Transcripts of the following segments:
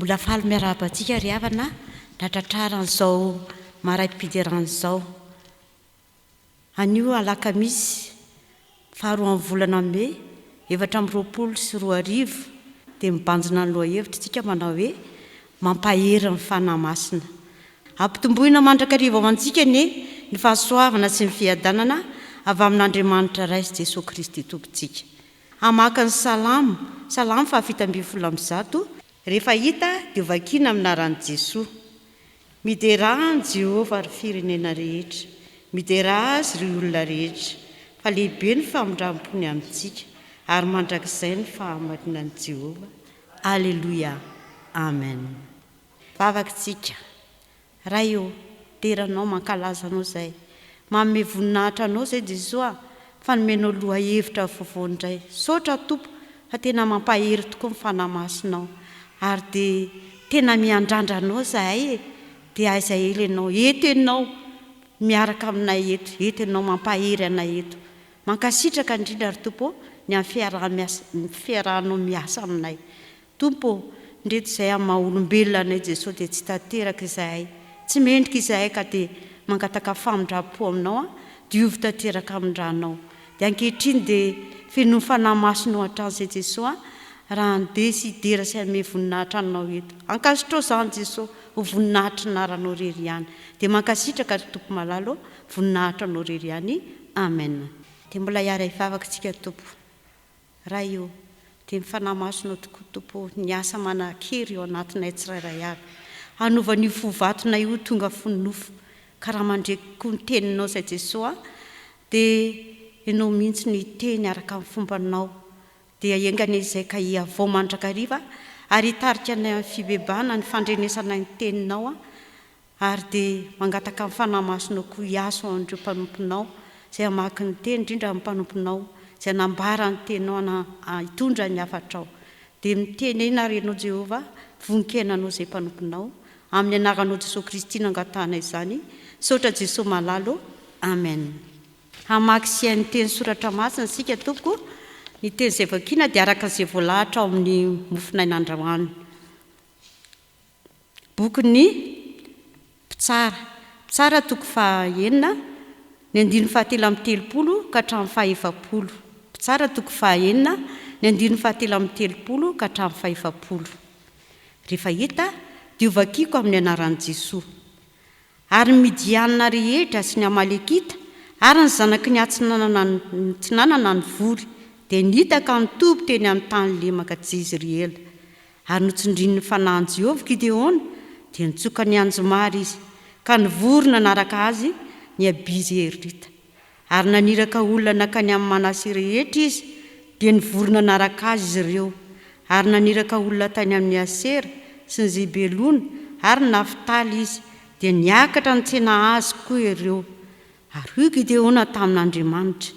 Mbola faly miarabantsika ry havana natratraran'izao maray-pidiran'izao. Anio alakamisy faharoa amin'ny volana May 2024 dia mibanjina ny lohahevitra tsika manao hoe mampahery ny fanahy masina. Ampitomboina mandrakariva ao antsika ny fahasoavana sy ny fiadanana avy amin'Andriamanitra Ray sy Jesosy Kristy Tompontsika. Hamaka ny salamo fahafitambin'ny zato. Rehefa hita dia vakiana aminaran'i Jesosy. Midera ny Jehovah ry firenena rehetra, midera azy ry olona rehetra, fa lehibe ny famindram-pony amintsika ary mandrakizay ny fahamarinan'i Jehovah. Alleluia, amen. Vavakintsika, ray eo teranao mankalaza anao zay, manome voninahitra anao zay Jesosy fa nomenao lohahevitra vaovao indray. Saotra Tompo fa tena mampahery tokoa ny fanahy masinao ary dia tena miandrandra anao zahay dia aizay ely ianao, eto ianao miaraka aminay eto ianao mampahery anay eto. Mankasitraka indrindra ry Tompo ny amin'ny fiarahanao miasa aminay. Tompo, ndreto izay amin'ny maha-olombelona anay Jesosy dia tsy tanteraka izahay, tsy mendrika izahay ka dia mangataka famindram-po aminao diovy tanteraka amindranao. Dia ankehitriny dia feno fanahy masonao hatramin'izay Jesosy raha andeha sy hidera sy hanome voninahitra anao eto. Ankasitrao izany Jesosy ho voninahitra naranao rery ihany. Dia mankasitraka ry Tompo malalo voninahitra anao rery ihany. Amen. Dia mbola hiara hivavakintsika Tompo. Raha io dia mifanahy masonao tokoa Tompo ny asa manan-kery eo anatinay tsirairay avy. Hanova ny fovatonay io tonga fonofo karaha mandreky koa ny teninao zay Jesosy dia ianao mihitsy ny teny araka amin'ny fombanao. Dia engana izay ka hiavao mandrakariva ary hitarika anay amin'ny fibebana ny fandrenesanay ny teninao ary dia mangataka amin'ny fanahy masonao koa hiaso an'ireo mpanomponao izay hamaky ny teny indrindra amin'ny mpanomponao izay hanambara ny teninao hitondra ny hafatrao. Dia miteny arenao Jehovah voninkenanao izay mpanomponao amin'ny anaranao Jesosy Kristy nangatahana izany. Saotra Jesosy malalo. Amen. Hamaky sy ny teny soratra masina sika Tompo. Ny teny izay vakiana dia araka izay voalahatra ao amin'ny mofonay nandrahoany. Bokin'ny Pitsara toko fahaenina ny andiny fahatelo amin'ny telopolo ka hatramin'ny fahaefapolo. Pitsara toko fahaenina ny andiny fahatelo amin'ny telopolo ka hatramin'ny fahaefapolo. Rehefa hita dia vakiako amin'ny anaran'i Jesosy. Ary ny Midianina rehetra sy ny Amalekita ary ny zanaky ny tsy nanana ny vory dia nitaka nitoby teny amin'ny tany lemaka Jezreela. Ary notsindrin'ny fanahin'i Jehovah Gideona dia nitsoka ny anjomary izy ka nivorona naraka azy ny Abizerita. Ary naniraka olona nakany amin'ny Manase rehetra izy dia nivorona naraka azy izy ireo. Ary naniraka olona tany amin'ny Asera sy ny Zebelona ary ny Naftaly izy dia niakatra ny tsena azy koa ireo. Ary hoy Gideona tamin'Andriamanitra: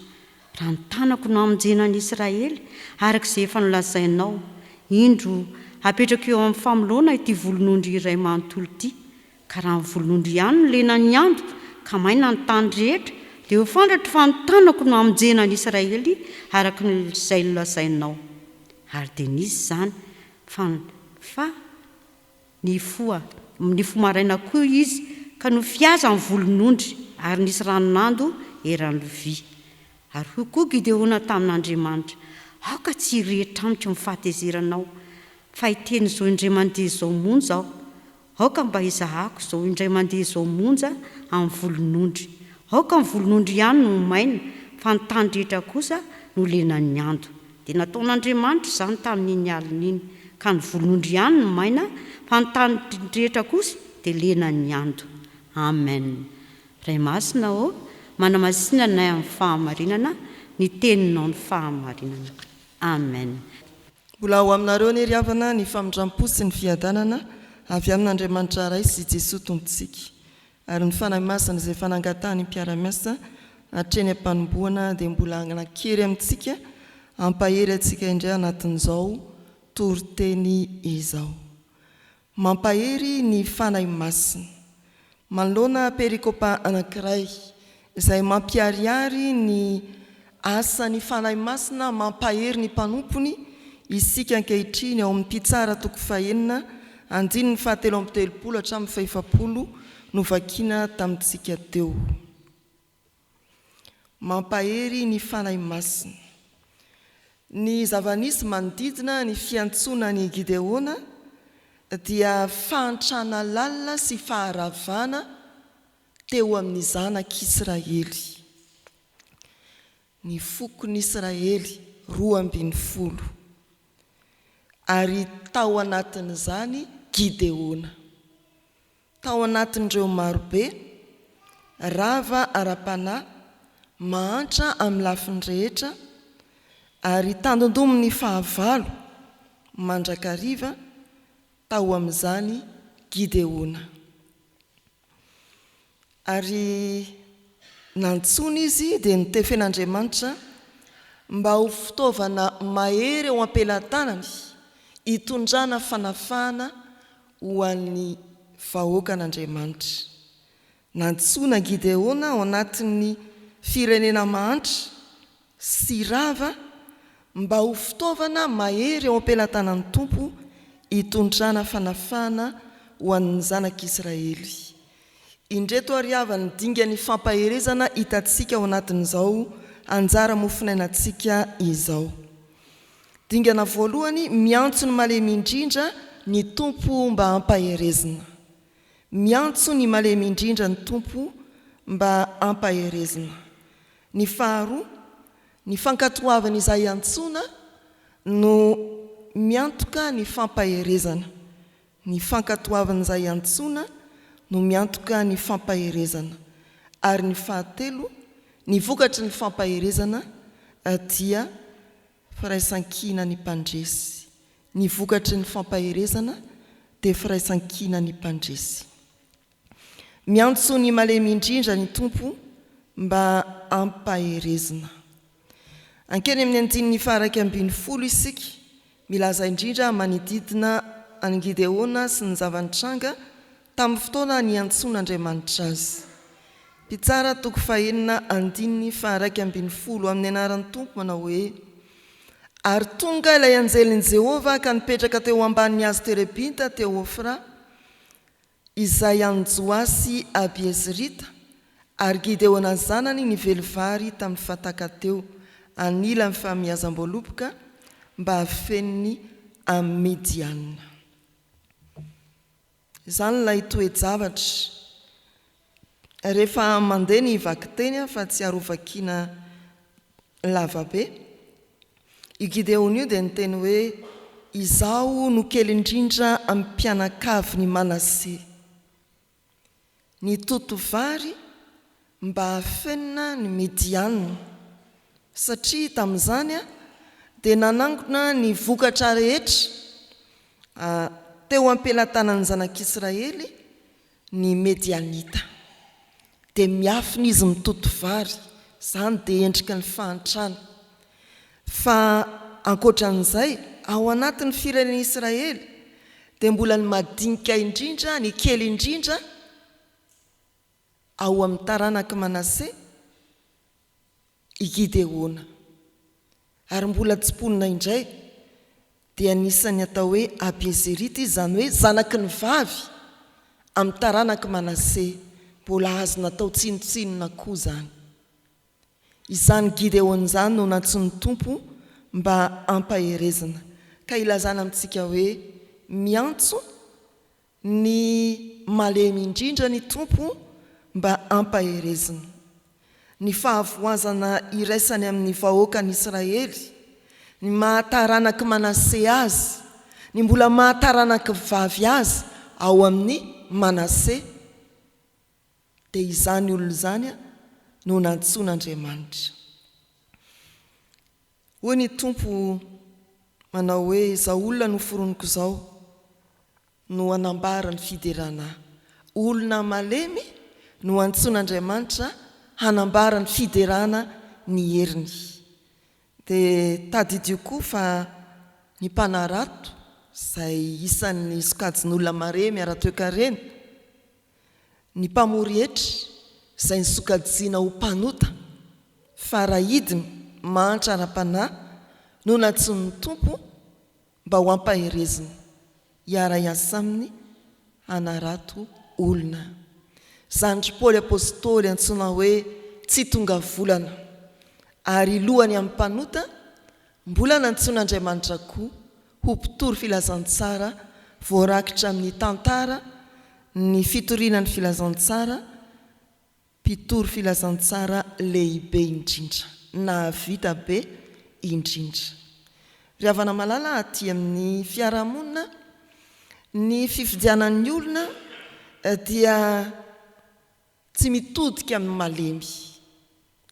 raha ny tanako no hamonjena ny Israely araka izay efa nolazainao, indro apetraka eo amin'ny famolona ity volon'ondry iray manontolo ity. Ka raha ny volon'ondry ihany no lena ny andro ka maina ny tany rehetra dia ho fantatra fa ny tanako no hamonjena ny Israely araka izay nolazainao. Ary dia nisy izany fa ny fo maraina koa izy ka no fiaza ny volon'ondry ary nisy ranonando eran'ny lovia. Ary hoy koa Gideona tamin'Andriamanitra: aoka tsy rehetra amiko ny fahatezeranao fa hiteny izao indray mandeha izao monja aho. Aoka mba izahako izao indray mandeha izao monja amin'ny volon'ondry. Aoka ny volon'ondry ihany no maina fa ny tany rehetra kosa no lenan'ny ando. Dia nataon'Andriamanitra izany tamin'iny alin'iny ka ny volon'ondry ihany no maina fa ny tany rehetra kosa dia lenan'ny ando. Amen. Ray masina manamasinana nay amin'ny fahamarinana ny teninao ny fahamarinana. Amen. Mbola ho aminareo ny ry havana ny famindram-po sy ny fiadanana avy amin'Andriamanitra Ray sy Jesosy Tompontsika ary ny fanahy masina izay fanangatahany mpiara-miasa hatreny am-panomboana dia mbola agnakery amintsika hampahery antsika indray anatin'izao toriteny izao. Mampahery ny fanahy masina. Manoloana perikopa anankiray izay mampiariary ny asan'ny fanahy masina mampahery ny mpanompony isika ankehitriny ao amin'ny Pitsara toko fahaenina andiny ny fahatelo amby telopolo hatramin'ny faefapolo no vakiana tamintsika teo. Mampahery ny fanahy masina. Ny zava-nisy manodidina ny fiantsoana ny Gideona dia fahantrana lalina sy faharavana teo amin'ny zanak'Israely. Ny fokon'Israely 12 ary tao anatin'izany Gideona. Tao anatin'ireo marobe, rava ara-panahy, mahantra amin'ny lafiny rehetra, ary tandondomy ny fahavalo mandrakariva tao amin'izany Gideona. Ary nantsony izy dia nitefen'Andriamanitra mba ho fitaovana mahery eo ampelantanany hitondrana fanafahana ho an'ny vahoakan'Andriamanitra. Nantsona Gideona ao anatin'ny firenena mahantra sy rava mba ho fitaovana mahery eo ampelantanan'ny Tompo hitondrana fanafahana ho an'ny zanak'Israely. Indreto ariavany dinga ny fampaherezana hitantsika ao anatin'izao anjara mofinainantsika izao. Dingana voalohany, miantso ny malemy indrindra ny Tompo mba hampaherezana. Miantso ny malemy indrindra ny Tompo mba hampaherezana. Ny faharoa, ny fankatoavana izay antsoina no miantoka ny fampaherezana. Ny fankatoavana izay antsoina no miantoka ny fampaherezana. Ary ny fahatelo, ny vokatry ny fampaherezana dia firaisan-kina ny mpandresy. Ny vokatry ny fampaherezana dia firaisan-kina ny mpandresy. Miantso ny malemy indrindra ny Tompo mba hampaherezana. Ankeny amin'ny 9:12 isika milaza indrindra manodidina any Gideona sy ny zavanitranga tamin'ny fotoana ny antson'Andriamanitra azy. Pitsara toko 4:12 amin'ny anaran'ny Tompo manao hoe: ary tonga ilay anjelin'i Jehova ka nipetraka teo ambanin'ny azy terebinta teo Ofra, izay any Joasy Abiezrita, ary Gideona zanany ny velivary tamin'ny fataka teo anila ny fahamiazam-boaloboka mba hafeniny amin'ny Midianina. Izany ilay toe-javatra rehefa mandeha ny vakiteny fa tsy arovakiana lavabe. I Gideona io dia niteny hoe: izaho no kely indrindra amin'ny mpianakavy ny Manase. Ny totovary mba hafenina ny Midianina, satria tamin'izany dia nanangona ny vokatra rehetra teo ampelantanan'ny zanak'Israely ny Medianita. Dia miafina izy mitoto vary, izany dia endrika ny fahantrana. Fa ankoatran'izay, ao anatin'ny firenen'i Israely dia mbola ny madinika indrindra, ny kely indrindra ao amin'ny taranaka Manase i Gideona. Ary mbola tsy ponina indray dia anisany atao hoe Abiezerita, izany hoe zanaky ny vavy amin'ny taranaka Manase, mbola azo natao tsinotsinona koa zany. Izany Gideona izany no nantsony Tompo mba hampaherezana. Ka ilazana amintsika hoe miantso ny malemy indrindra ny Tompo mba hampaherezana. Ny fahavoazana iraisany amin'ny vahoakan'Israely, ny mahataranaky Manase azy, ny mbola mahataranaky vavy azy ao amin'ny Manase, dia izany olona izany no nantson'Andriamanitra. Hoy ny Tompo manao hoe: izao olona no foroniko izao no hanambara ny fiderana. Olona malemy no antson'Andriamanitra hanambara ny fiderana ny heriny. Dia tadidio koa fa ny mpanarato, izay isan'ny sokajin'olona mare miara-toekarena, ny mpamory hetra, izay ny sokajiana ho mpanota, fa rahidiny mahantra ara-panahy no nantson'ny Tompo mba ho hampaherezina. hiara-iasa aminy hanarato olona. Zandry Paoly apôstôly antsoina hoe tsy tonga volana, ary lohany amin'ny mpanota mbola nantsoin'Andriamanitra koa ho mpitory filazantsara voarakitra amin'ny tantara ny fitorianany filazantsara, mpitory filazantsara lehibe indrindra na vita be indrindra. Ry havana malala aty amin'ny fiarahamonina, ny fifidianan'ny olona dia tsy mitodika amin'ny malemy,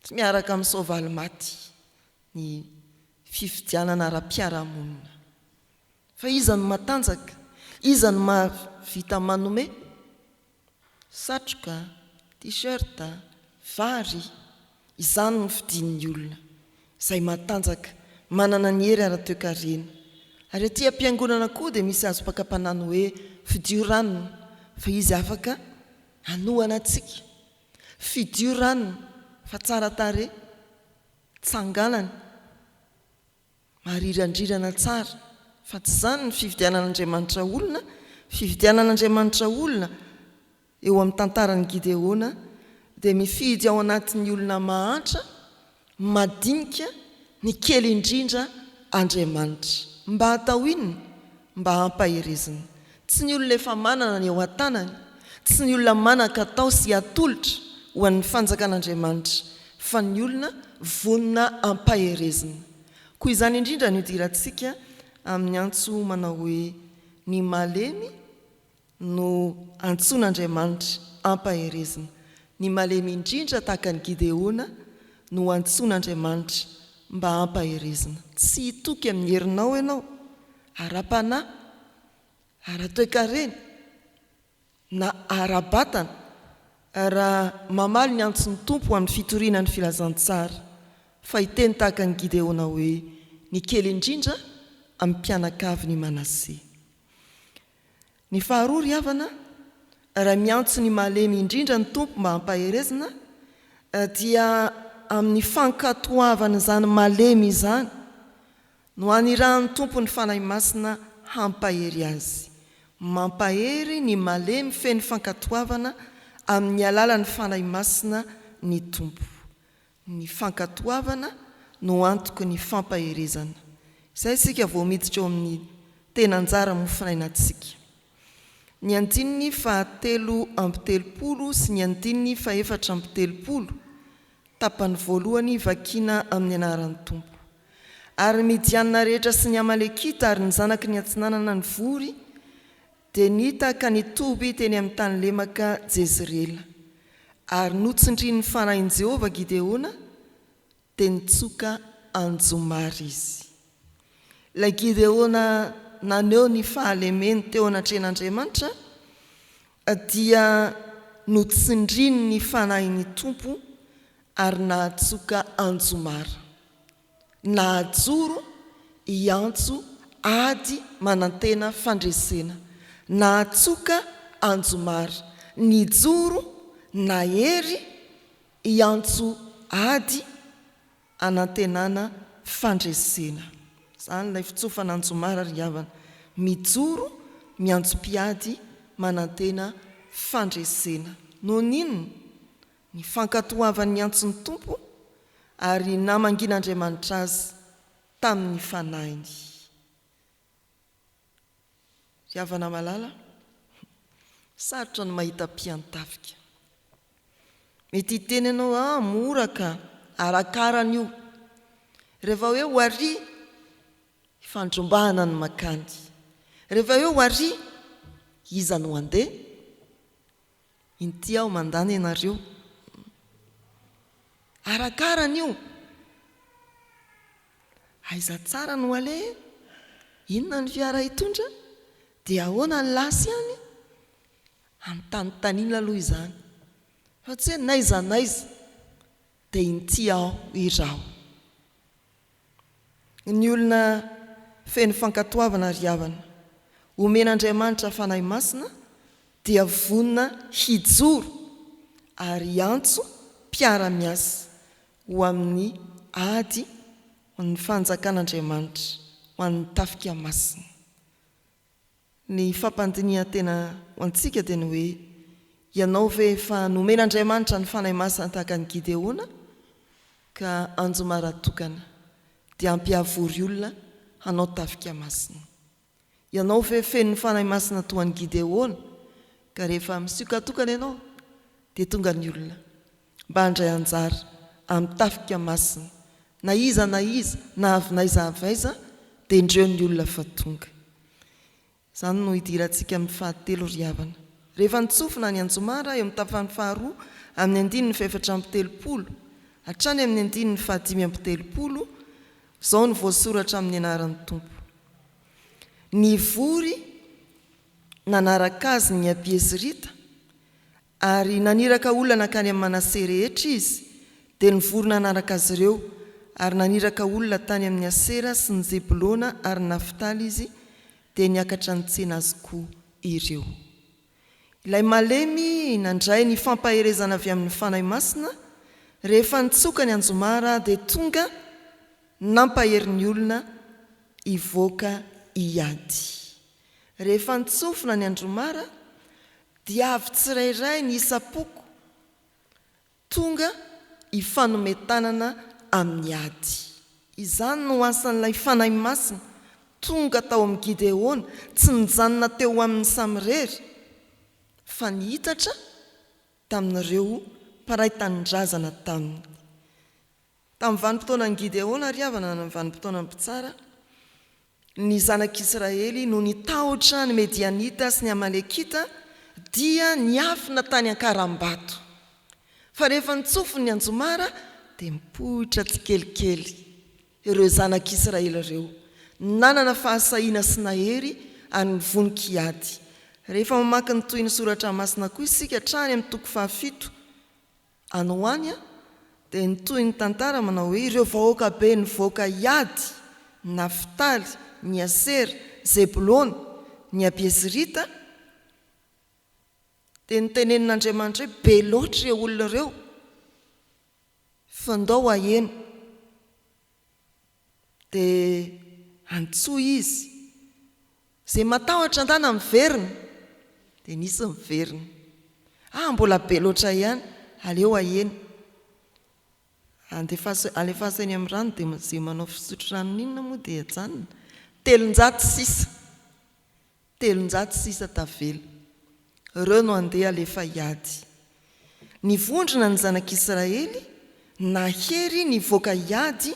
tsy miaraka amin'ny soavaly maty ny fifidianana ara-piarahamonina. Fa iza no matanjaka, iza no mahavita manome satroka, t-shirt, vary, izany no fidian'ny olona, izay matanjaka, manana ny hery ara-toekarena. Ary aty am-piangonana koa dia misy azo mpaka-panano hoe fidio ranony, fa izy afaka hanohana antsika. Fidio ranony fa tsara tare, tsanganany, marirandrirana tsara, fa tsy izany ny fifidianan'Andriamanitra olona. Fifidianan'Andriamanitra olona eo amin'ny tantarany Gideona dia mifidy ao anatin'ny olona mahantra, madinika, ny kely indrindra Andriamanitra, mba hatao inona? Mba hampaherezina. Tsy ny olona efa manana ny eo an-tanany, tsy ny olona manaka atao sy atolotra ho an'ny fanjakan'Andriamanitra, fa ny olona vonina hampaherezina. Koa izany indrindra no idirantsika amin'ny antso manao hoe ny malemy no antsoin'Andriamanitra hampaherezina. Ny malemy indrindra tahaka ny Gideona no antsoin'Andriamanitra mba hampaherezina. Tsy hitoky amin'ny herinao ianao, ara-panahy, ara-toekarena na ara-batana, raha mamaly ny antson'ny tompo amin'ny fitoriana ny filazantsara, fa hiteny tahaka ny Gideona hoe ny kely indrindra amin'ny mpianakavy ny Manase. Ny faharoa ry havana, raha miantso ny malemy indrindra ny tompo mba hampaherezina, dia amin'ny fankatoavana izany malemy izany no aniran'ny tompo ny fanahy masina hampahery azy. Mampahery ny malemy feny fankatoavana amin'ny alalan'ny fanahy masina ny tompo. Ny fankatoavana no antoky ny fampaherezana. Izay isika vao miditra eo amin'ny tenanjara mofinainantsika. Ny andininy fa 3:30 sy ny andininy fa 4:30 tapany voalohany vakina amin'ny anaran'ny tompo. Ary Midianina rehetra sy ny Amalekita ary ny zanaky ny atsinanana ny vory dia nita ka nitoby teny amin'ny tany lemaka Jezreela. Ary notsindrin'ny fanahin'i Jehovah Gideona dia nitsoka anjomary izy. Ilay Gideona naneho ny fahalemeny teo anatren'Andriamanitra dia notsindrin'ny fanahin'ny tompo ary nahatsoka anjomara. Nahajoro hiantso ady manantena fandresena. Nahatsoka anjomara. Nijoro nahery hiantso ady anantenana fandresena. Izany ilay fitsofana anjomara ry havana. Mijoro miantso-piady manantena fandresena. Noho n'inona? Ny fankatoavan'ny antson'ny tompo ary namangin'Andriamanitra azy tamin'ny fanahiny. Ry havana malala, sarotra ny mahita mpiantafika. Mety hiteny ianao, mora ka, arakarany io. Rehefa hoe ho ary, fandrombahana ny makany. Rehefa hoe ho ary, iza no andeha? Inty aho mandany ianareo. Arakarany io. Aiza tsara no ale? Inona ny fiara hitondra? Dia ahoana ny lasy any? Antantanina aloha izany. Fa tsy hoe naiza naiza dia inty aho irao. Ny olona feno fankatoavana ry havana, omen'Andriamanitra fanahy masina dia vonina hijoro ary antso mpiara-miasa ho amin'ny ady ho an'ny fanjakan'Andriamanitra, ho an'ny tafika masina. ny fampandiniana tena ho antsika dia ny hoe ianao ve fa nomen'Andriamanitra ny fanahy masina tahaka ny Gideona ka anjomaratokana dia ampiavory olona hanao tafika masina. Ianao ve feno ny fanahy masina toa ny Gideona ka rehefa misokatokana ianao dia tonga ny olona mba handray anjara amin'ny tafika masina na iza na avy naiza avaiza dia indreo ny olona fa tonga. Izany no hidirantsika amin'ny fahatelo ry havana. Rehefa nitsofina ny anjomara eo amin'ny tapany faharoa amin'ny 10:730 hatrany amin'ny 10:530 izao ny voasoratra amin'ny anaran'ny Tompo. Ny vory nanaraka azy ny Abiezrita ary naniraka olona nakany amin'ny Manase rehetra izy dia ny vory nanaraka azy ireo ary naniraka olona tany amin'ny Asera sy ny Zebulona ary Naftaly izy dia niakatra ny tsena azy koa ireo. Ilay malemy nandray ny fampaherezana avy amin'ny fanahy masina rehefa nitsoka ny anjomara dia tonga nampahery ny olona ivoaka iady. Rehefa nitsofina ny andromara dia avy tsirairay ny isapoko tonga ifanometanana amin'ny ady. Izany no asan'ilay fanahy masina tonga tao amin'ny Gideona, tsy nijanona teo amin'ny Samrery fa nihitatra tamin'ireo mparay tanindrazana taminy. Tamin'ny vanim-potoanan'ny Gideona ry havana ny vanim-potoanan'ny mpitsara, ny zanak'Israely no nitahotra ny Medianita sy ny Amalekita dia niafina tany an-karam-bato. Fa rehefa nitsofiny ny anjomara dia mipoitra tsikelikely ireo zanak'Israely ireo, nanana fahasahiana sy nahery any vonin-kiady. Rehefa mamaky ny toy ny soratra masina koa isika hatrany amin'ny 7 anohany dia ny toy ny tantara manao hoe ireo vahoaka be ny voaka iady, Naftaly, ny Asera, Zebulona, ny Abiezrita dia nitenen'Andriamanitra hoe be loatra ireo olona ireo fa ndao aheno dia antsoa izy zay matahotra andana miverina dia nisy miverina. Mbola be loatra ihany, aleo aheno. Alefaso eny amin'ny rano dia zay manao fisotro rano ninona moa dia ajanona 306 tavela. Ireo no andeha alefa iady. Ny vondrona ny zanak'Israely nahery ny voaka iady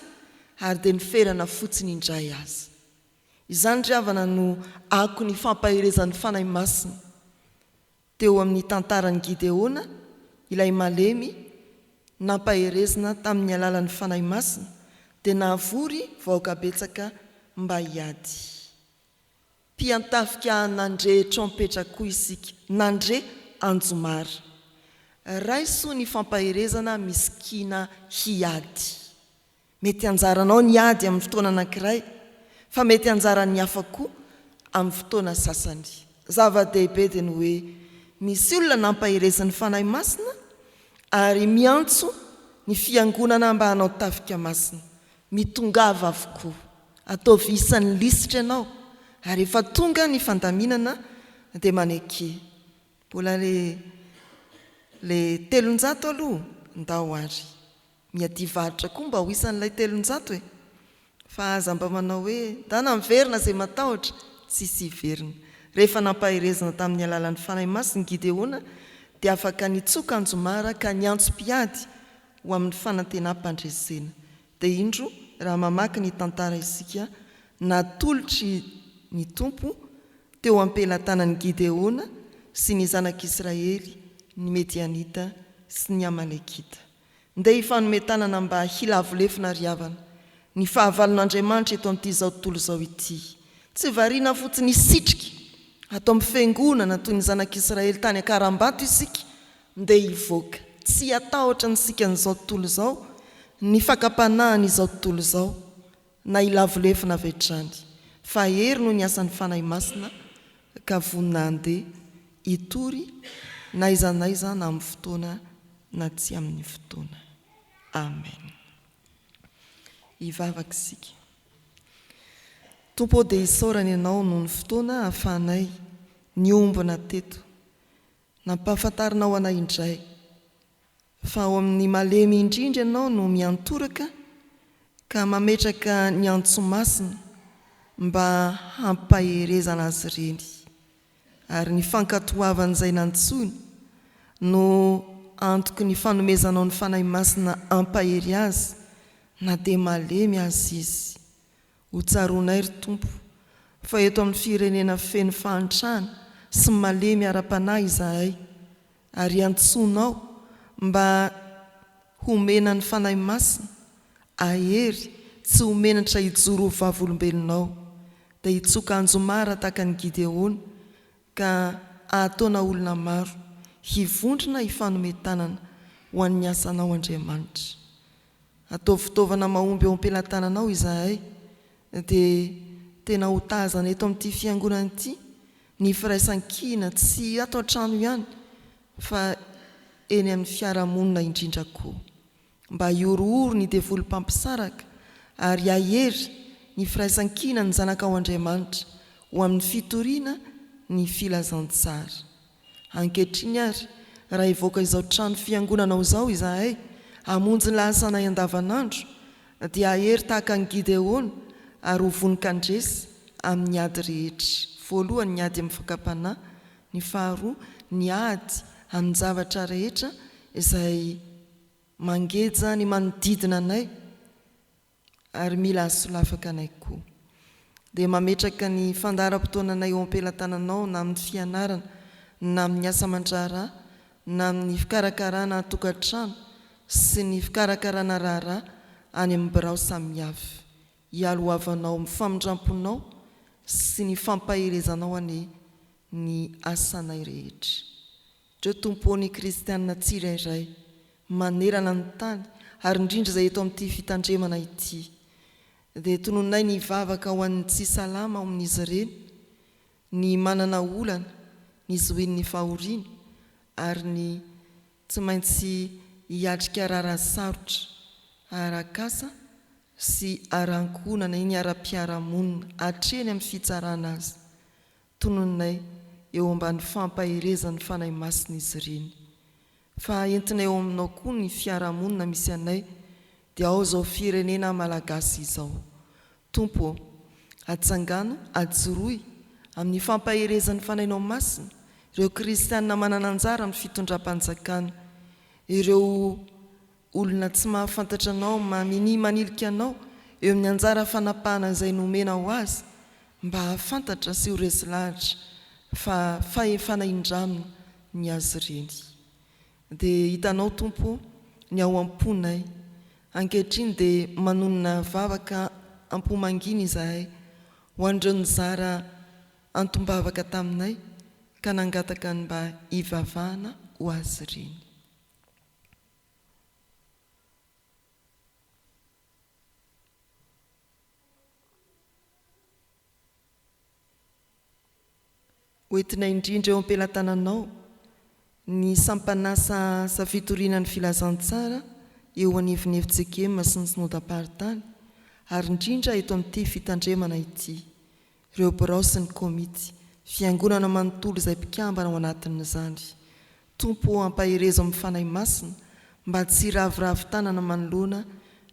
ary dia niferana fotsiny indray azy. Izany ry havana no ako ny fampaherezan'ny fanahy masina. Teo amin'ny tantaran'ny Gideona, ilay malemy nampaherezana tamin'ny alalan'ny fanahy masina dia nahavory vahoaka betsaka mba hiady. Mpiantafika nandre trompetra koa isika, nandre anjomara. Raiso ny fampaherezana miskina hiady. Mety anjaranao ny ady amin'ny fotoana anankiray, fa mety anjaran'ny hafa koa amin'ny fotoana sasany. Zava-dehibe dia ny hoe misy olona nampaherezan'ny fanahy masina ary miantso ny fiangonana mba hanao tafika masina. Mitongava avokoa, ataovy isan'ny lisitra ianao ary efa tonga ny fandaminana dia maneke. Mbola le 300 aloha ndao ary miadivahatra koa mba ho isan'ilay 300 fa aza mba manao hoe dana miverina zay matahotra, tsisy hiverina. Rehefa nampaherezana tamin'ny alalan'ny fanahy masina Gideona dia afaka nitsoka anjomara ka niantso mpiady ho amin'ny fanantenam-pandresena. Dia indro raha mamaky ny tantara isika, natolotry ny Tompo teo ampelantanan'ny Gideona sy ny zanak'Israely, ny Medianita sy ny Amalekita. Ndeha ifanometanana mba hilavolefina ry havana ny fahavalon'Andriamanitra eto amin'ity zao tontolo zao ity. Tsy variana fotsiny isitrika atao amin'ny fiangonana toy ny zanak'Israely tany an-karam-bato isika ndeha hivoaka. Tsy atahotra ny sika n'izao tontolo zao, ny fakapanahan' izao tontolo zao na hilavolefina avy hatrany, fa hery no ny asan'ny fanahy masina ka vonina andeha hitory na iza na amin'ny fotoana na tsy amin'ny fotoana. Amen. Hivavaka isika. Tompo dia isaorana ianao noho ny fotoana hafanay ny ombona teto nampahafantarinao anay indray fa ao amin'ny malemy indrindra ianao no miantoraka ka mametraka ny antsomasina mba hampaherezana azy ireny, ary ny fankatoavan'izay nantsony no antoky ny fanomezanao ny fanahy masina ampahery azy na dia malemy azy izy. Ho tsaronay ry Tompo fa eto amin'ny firenena feno fahantrana sy malemy ara-panahy izahay, ary antsonao mba homena ny fanahy masina ahery tsy homenatra hijoro ho vavolombelonao, dia hitsoka anjomara tahaka ny Gideona ka ahataona olona maro hivondrona hifanometanana ho an'ny asanao Andriamanitra. Atao fitaovana mahomby eo am-pelantananao izahay, dia tena ho tazana eto amin'ity fiangonana ity ny firaisan-kina tsy ato an-trano ihany fa eny amin'ny fiarahamonina indrindra koa, mba hiorohoro ny devolim-pampisaraka ary ahery ny firaisan-kina ny zanaka ao Andriamanitra ho amin'ny fitoriana ny filazantsara. Ankehitriny ary raha ivoaka izao trano fiangonanao izao izahay hamonjy ny lasanay andavanandro, dia ahery tahaka ny Gideona ary ho vonin-kandresy amin'ny ady rehetra. Voalohany ny ady amin'ny fakapanahy, ny faharoa ny ady amin'ny zavatra rehetra izay mangeja ny manodidina anay ary mila asolafaka anay koa. Dia mametraka ny fandaharam-potoananay eo am-pelantananao na amin'ny fianarana na amin'ny asa aman-draharaha na amin'ny fikarakarana tokantrano sy ny fikarakarana raharaha any amin'ny birao samihafa. Hialohavanao amin'ny famindramponao sy ny fampaherezanao any ny asanay rehetra. Ndreo Tompoany kristianina tsirairay manerana ny tany ary indrindra izay eto amin'ity fitandremana ity, dia tononay ny vavaka ho an'ny tsy salama ao amin'izy ireny, ny manana olana, ny zoen'ny fahoriana ary ny tsy maintsy hiatrika rara sarotra, arakasa sy arankonana iny ara-piarahamonina hatreny amin'ny fitsarana azy. Tononay eo ambany fampaherezan'ny fanahy masina izy ireny. Fa entinay eo aminao koa ny fiarahamonina misy anay, dia ao izao firenena malagasy izao. Tompo, atsangano, ajoroy amin'ny fampaherezan'ny fanahinao masina ireo kristianina manana anjara amin'ny fitondram-panjakana, ireo olona tsy mahafantatra anao manilika anao eo amin'ny anjara fanapahana izay nomena ho azy, mba hafantatra sy ho resy lahatra fa fahefana indramina ny azy ireny. Dia hitanao Tompo ny ao am-ponay, ankehitriny dia manonona vavaka ampomangina izahay ho andreo nizara antombavaka taminay ka nangataka ny mba hivavahana ho azy ireny. Hoentina indrindra eo am-pelantananao ny sampanasa sa fitoriana ny filazantsara eo anivon'ny Efitsekema sy ny synodam-paharitany, ary indrindra eto amin'ity fitandremana ity, ireo birao sy ny komity, fiangonana manontolo izay mpikambana ao anatin'izany. Tompo ampaherezo amin'ny fanahy masina mba tsy ravoravo tanana manoloana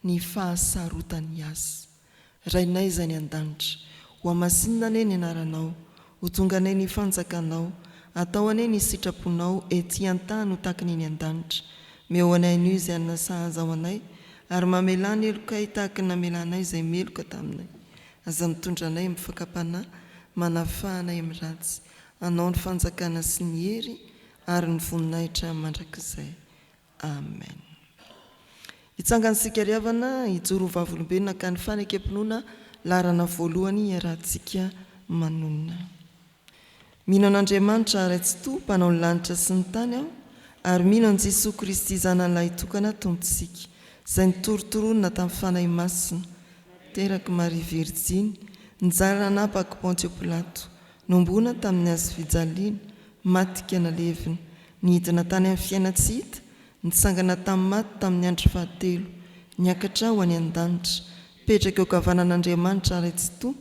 ny fahasarotany azy. Rainay izay ny an-danitra, ho amasinina ane ny anaranao, ho tonga anay ny fanjakanao, atao anay ny sitraponao ety an-tany ho tahaka ny an-danitra. Meo anay anio izay anona sahaza ao anay, ary mamelany elokay tahaka ny namelanay izay meloka taminay. Aza mitondra anay amin'ny fakapanahy, manafahanay amin'ny ratsy, anao ny fanjakana sy ny hery ary ny voninahitra mandrakizay. Amen. Hitsangansika riavana hijoro ho vavolombelona ka ny fanekempinoana larana voalohany iarahantsika manonina. Mino an'Andriamanitra raitsy to mpanao ny lanitra sy ny tany aho, ary mino an' Jesosy Kristy zanan'ilay tokana tompontsika, izay nitorotoronina tamin'ny fanahy masina, teraky Maria Virjiny, nijalina napaky Pontio Pilato, nombona tamin'ny hazo fijaliana, matika nalevina, nidina tany amin'ny fiaina tsy hita, nitsangana tamin'ny maty tamin'ny andro fahatelo, niakatra ho any an-danitra, petraka eo kavanan'Andriamanitra raitsy to,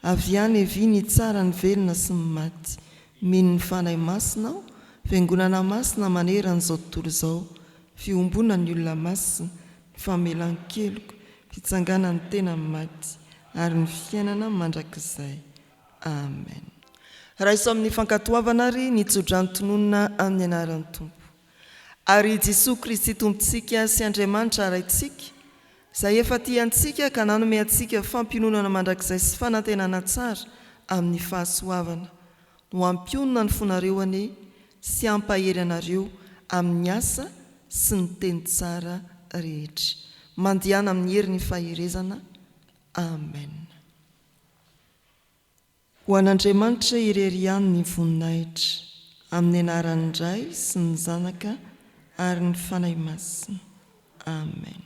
avy any evy ny tsara ny velona sy ny maty, mino ny fanahy masina aho fiangonana masina maneran'izao tontolo izao fiombona ny olona masina ny famelan-keloko fitsanganany tena maty ary ny fiainana mandrakizay amen. Raha iso amin'ny fankatoavana ary nitsodrany tononona amin'ny anaran'ny tompo ary Jesosy Kristy tompontsika sy Andriamanitra araintsika izay efa tiantsika ka nanome antsika fampiononana mandrakizay sy fanantenana tsara amin'ny fahasoavana no ampionona ny fonareoany sy ampahery anareo amin'ny asa sy ny teny tsara rehetra mandihana amin'ny heri ny faherezana amen. Ho an'Andriamanitra irery ihany ny voninahitra amin'ny anaran'ny Ray sy ny Zanaka ary ny fanahy masina amen.